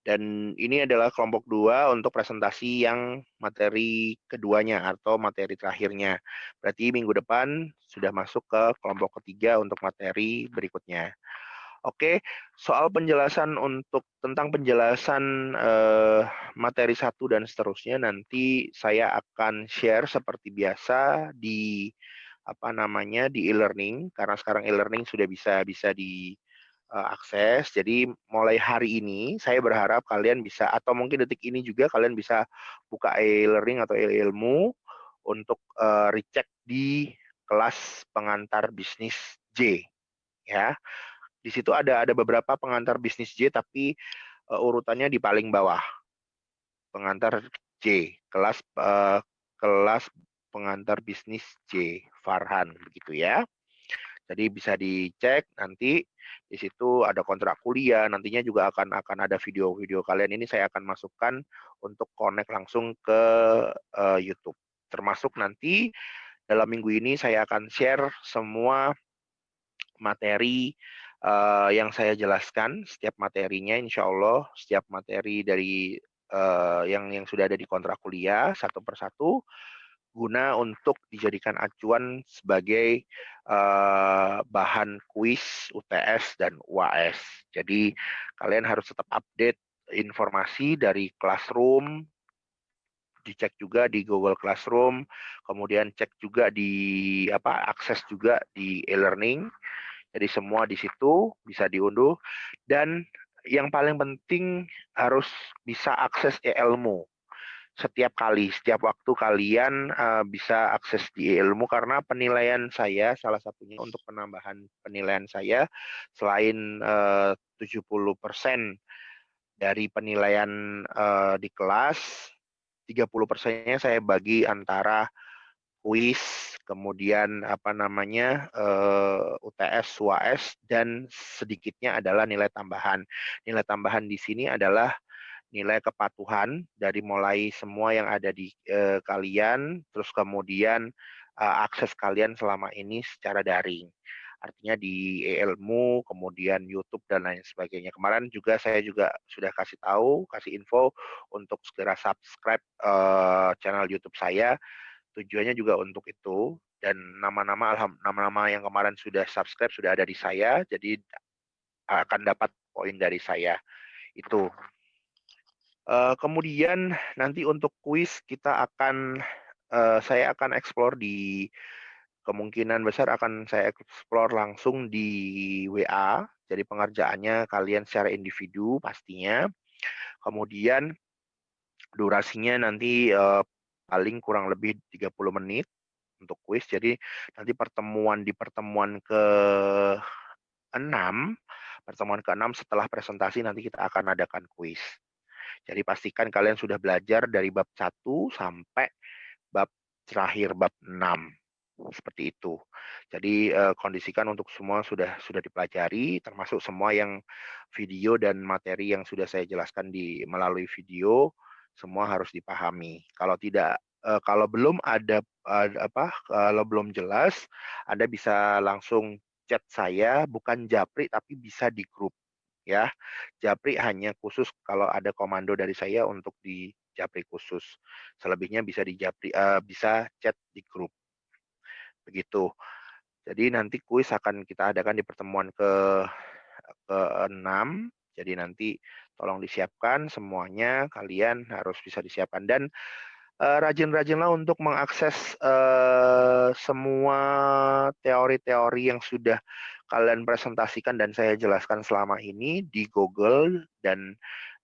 Dan ini adalah kelompok 2 untuk presentasi yang materi keduanya atau materi terakhirnya. Berarti minggu depan sudah masuk ke kelompok ketiga untuk materi berikutnya. Oke, soal penjelasan tentang penjelasan materi 1 dan seterusnya nanti saya akan share seperti biasa di di e-learning, karena sekarang e-learning sudah bisa akses. Jadi mulai hari ini saya berharap kalian bisa, atau mungkin detik ini juga kalian bisa buka e-learning atau e-ilmu untuk recheck di kelas pengantar bisnis J, ya. Di situ ada beberapa pengantar bisnis J, tapi urutannya di paling bawah. Pengantar J, kelas pengantar bisnis J, Farhan, begitu ya. Jadi bisa dicek nanti di situ ada kontrak kuliah, nantinya juga akan ada video-video kalian ini saya akan masukkan untuk connect langsung ke YouTube. Termasuk nanti dalam minggu ini saya akan share semua materi yang saya jelaskan, setiap materinya insya Allah, setiap materi dari yang sudah ada di kontrak kuliah satu persatu, guna untuk dijadikan acuan sebagai bahan kuis UTS dan UAS. Jadi kalian harus tetap update informasi dari Classroom, dicek juga di Google Classroom, kemudian cek juga di akses juga di e-learning. Jadi semua di situ bisa diunduh, dan yang paling penting harus bisa akses e-ilmu. Setiap waktu kalian bisa akses di ilmu, karena penilaian saya, salah satunya untuk penambahan penilaian saya, selain 70% dari penilaian di kelas, 30%-nya saya bagi antara kuis, kemudian UTS, UAS, dan sedikitnya adalah nilai tambahan. Nilai tambahan di sini adalah nilai kepatuhan dari mulai semua yang ada di kalian, terus kemudian akses kalian selama ini secara daring. Artinya di e-ilmu, kemudian YouTube dan lain sebagainya. Kemarin juga saya sudah kasih info untuk segera subscribe channel YouTube saya. Tujuannya juga untuk itu, dan nama-nama yang kemarin sudah subscribe sudah ada di saya, jadi akan dapat poin dari saya. Itu. Kemudian nanti untuk kuis saya akan explore kemungkinan besar akan saya explore langsung di WA. Jadi pengerjaannya kalian secara individu pastinya. Kemudian durasinya nanti paling kurang lebih 30 menit untuk kuis. Jadi nanti pertemuan ke-6 setelah presentasi nanti kita akan adakan kuis. Jadi pastikan kalian sudah belajar dari bab 1 sampai bab terakhir, bab 6. Seperti itu. Jadi kondisikan untuk semua sudah dipelajari, termasuk semua yang video dan materi yang sudah saya jelaskan melalui video, semua harus dipahami. Kalau belum kalau belum jelas, Anda bisa langsung chat saya, bukan japri tapi bisa di grup. Ya, japri hanya khusus kalau ada komando dari saya untuk di japri khusus. Selebihnya bisa bisa chat di grup. Begitu. Jadi nanti kuis akan kita adakan di pertemuan ke-6. Jadi nanti tolong disiapkan semuanya, kalian harus bisa disiapkan, dan rajin-rajinlah untuk mengakses semua teori-teori yang sudah kalian presentasikan dan saya jelaskan selama ini di Google dan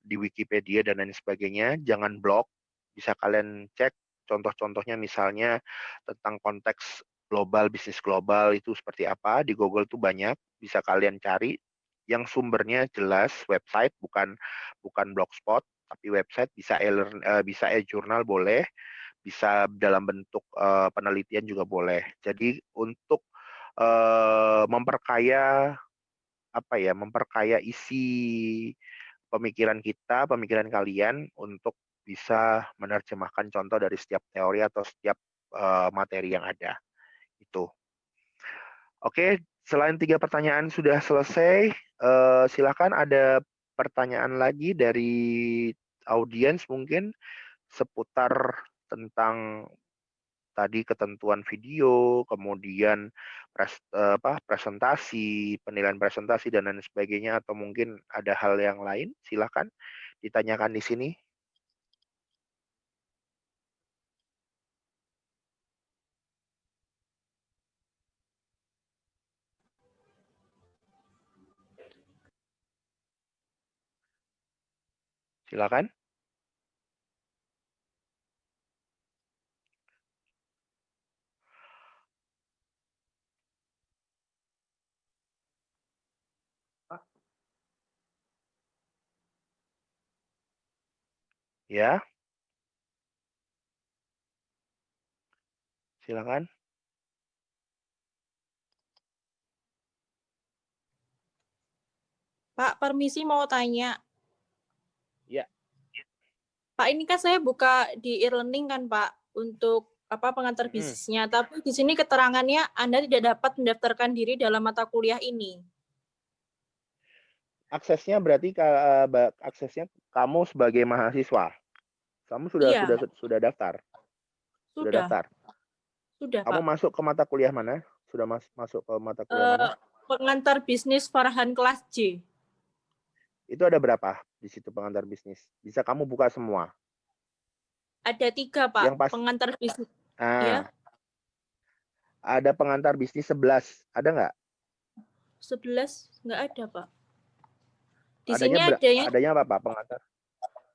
di Wikipedia dan lain sebagainya, jangan blok. Bisa kalian cek contoh-contohnya misalnya tentang konteks global, bisnis global itu seperti apa. Di Google tuh banyak, bisa kalian cari yang sumbernya jelas, website bukan blogspot, tapi website, bisa bisa e-jurnal boleh, bisa dalam bentuk penelitian juga boleh. Jadi untuk memperkaya memperkaya isi pemikiran kita, pemikiran kalian untuk bisa menerjemahkan contoh dari setiap teori atau setiap materi yang ada. Itu. Oke, selain 3 pertanyaan sudah selesai, silakan ada pertanyaan lagi dari audiens mungkin seputar tentang tadi ketentuan video, kemudian presentasi, penilaian presentasi dan lain sebagainya, atau mungkin ada hal yang lain, silakan ditanyakan di sini. Silakan. Ya. Silakan. Pak, permisi mau tanya. Ya. Pak, ini kan saya buka di e-learning kan, Pak, untuk pengantar bisnisnya. Tapi di sini keterangannya Anda tidak dapat mendaftarkan diri dalam mata kuliah ini. Aksesnya berarti aksesnya kamu sebagai mahasiswa. Kamu sudah daftar. Sudah daftar. Sudah, kamu Pak. masuk ke mata kuliah mana? Sudah masuk ke mata kuliah mana? Pengantar bisnis Farhan kelas J. Itu ada berapa di situ pengantar bisnis? Bisa kamu buka semua? Ada 3, Pak. Yang pengantar bisnis. Ya. Ada pengantar bisnis 11. Ada nggak? 11 nggak ada, Pak. Di sini adanya apa, Pak, pengantar?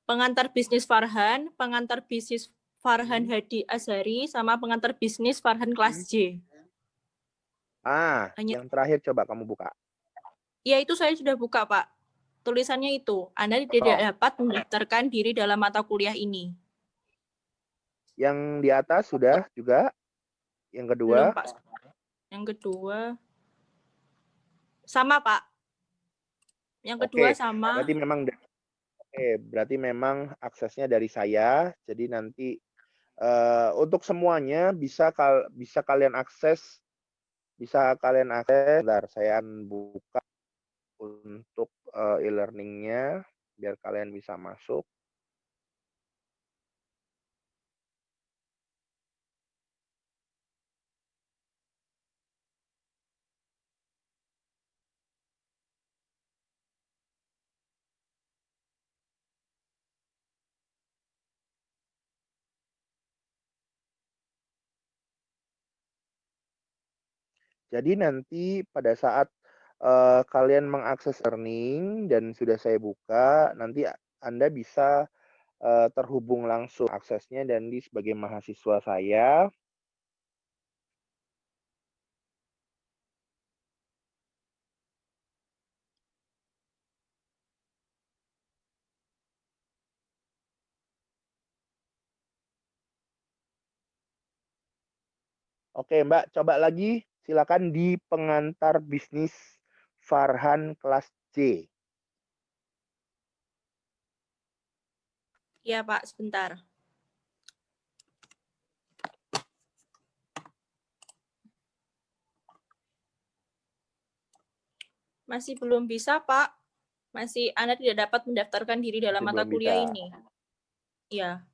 Pengantar bisnis Farhan, pengantar bisnis Farhan Hadi Azhari, sama pengantar bisnis Farhan kelas J. Yang terakhir coba kamu buka. Ya, itu saya sudah buka, Pak. Tulisannya itu, Anda tidak dapat mendaftarkan diri dalam mata kuliah ini. Yang di atas sudah juga? Yang kedua? Belum, Pak. Yang kedua sama, Pak. Yang kedua sama. Berarti memang aksesnya dari saya. Jadi nanti untuk semuanya bisa kalian akses. Bentar, saya buka untuk e-learningnya biar kalian bisa masuk. Jadi nanti pada saat kalian mengakses learning dan sudah saya buka, nanti Anda bisa terhubung langsung aksesnya dan sebagai mahasiswa saya. Oke, Mbak, coba lagi. Silakan di pengantar bisnis Farhan kelas C. Iya, Pak, sebentar. Masih belum bisa, Pak. Masih Anda tidak dapat mendaftarkan diri dalam mata kuliah ini. Iya.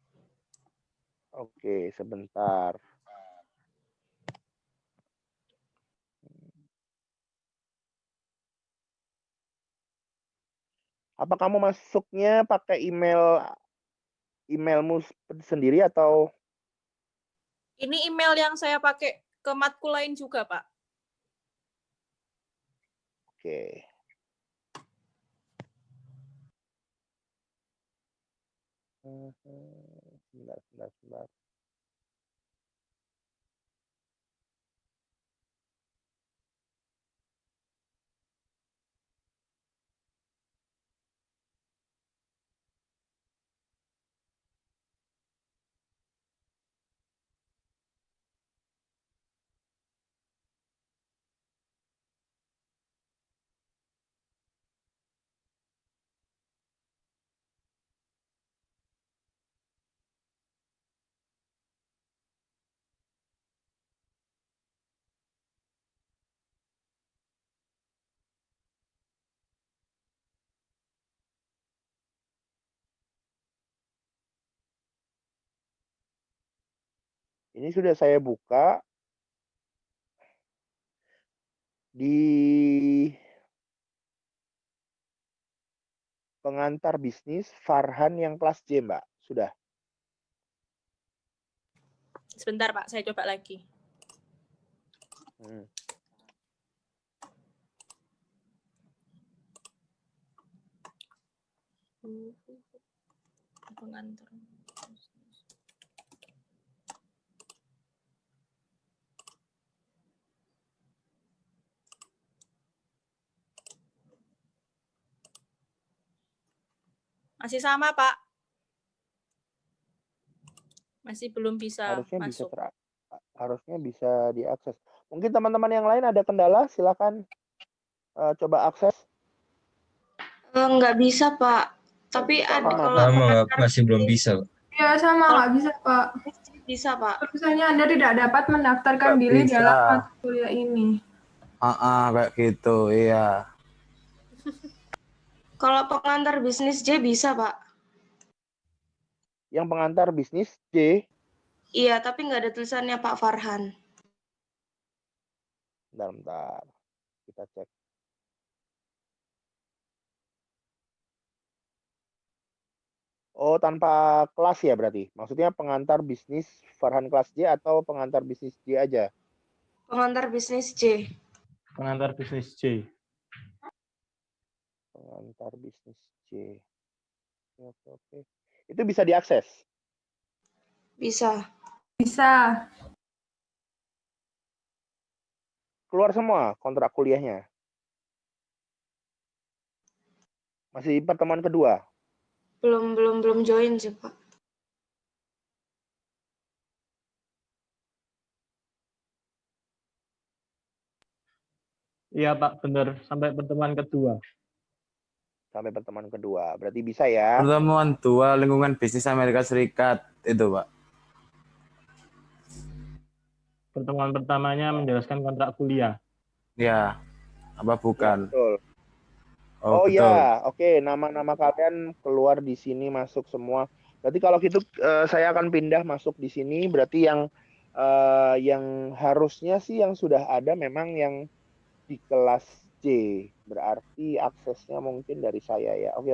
Oke, sebentar. Apa kamu masuknya pakai emailmu sendiri atau? Ini email yang saya pakai ke matkul lain juga, Pak. Oke. Sebentar, sebentar, sebentar. Ini sudah saya buka di pengantar bisnis Farhan yang kelas J, Mbak. Sudah. Sebentar Pak, saya coba lagi. Pengantar. Masih sama, Pak. Masih belum bisa masuk. Harusnya bisa diakses. Mungkin teman-teman yang lain ada kendala, silakan coba akses. Nggak bisa, Pak. Tapi ada kalau masih belum bisa. Ya, sama nggak bisa, Pak. Bisa, Pak. Tulisannya Anda tidak dapat mendaftarkan Nggak diri bisa. dalam mata kuliah ini. Kayak gitu, iya. Kalau pengantar bisnis J bisa, Pak. Yang pengantar bisnis J? Iya, tapi nggak ada tulisannya Pak Farhan. Bentar. Kita cek. Oh, tanpa kelas ya berarti? Maksudnya pengantar bisnis Farhan kelas J atau pengantar bisnis J aja? Pengantar bisnis J. Pengantar bisnis J. Pengantar bisnis J. Oke. Itu bisa diakses? Bisa. Bisa. Keluar semua kontrak kuliahnya? Masih pertemuan kedua? Belum join sih, Pak. Iya, Pak, benar. Sampai pertemuan kedua. Sampai pertemuan kedua. Berarti bisa ya? Pertemuan 2 lingkungan bisnis Amerika Serikat itu, Pak. Pertemuan pertamanya menjelaskan kontrak kuliah. Ya, apa bukan? Ya, betul. Oh, betul. Ya, oke. Nama-nama kalian keluar di sini, masuk semua. Berarti kalau gitu saya akan pindah masuk di sini. Berarti yang harusnya sih yang sudah ada memang yang di kelas J. Berarti aksesnya mungkin dari saya ya. Oke.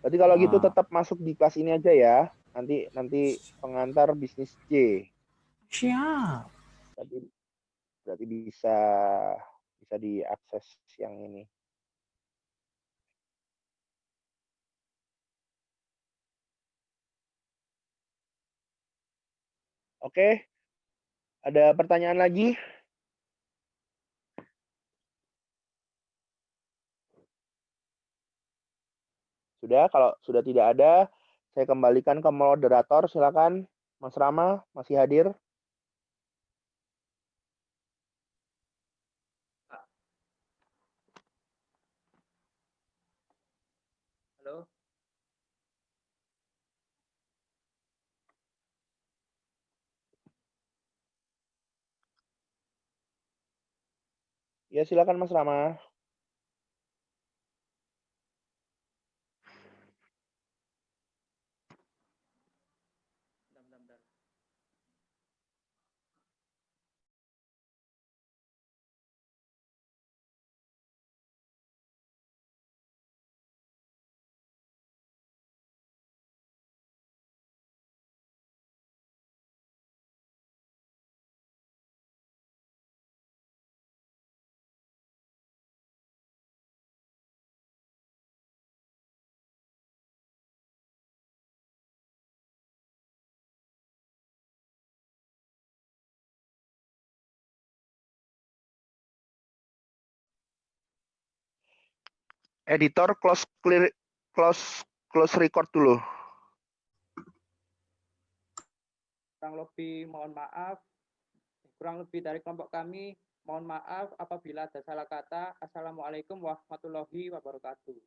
Berarti kalau gitu tetap masuk di kelas ini aja ya. Nanti pengantar bisnis J. Siap. Berarti bisa diakses yang ini. Oke. Ada pertanyaan lagi? Sudah, kalau sudah tidak ada, saya kembalikan ke moderator. Silakan, Mas Rama, masih hadir? Halo. Ya, silakan Mas Rama. Editor close record dulu. Kurang lebih dari kelompok kami, mohon maaf apabila ada salah kata. Assalamualaikum warahmatullahi wabarakatuh.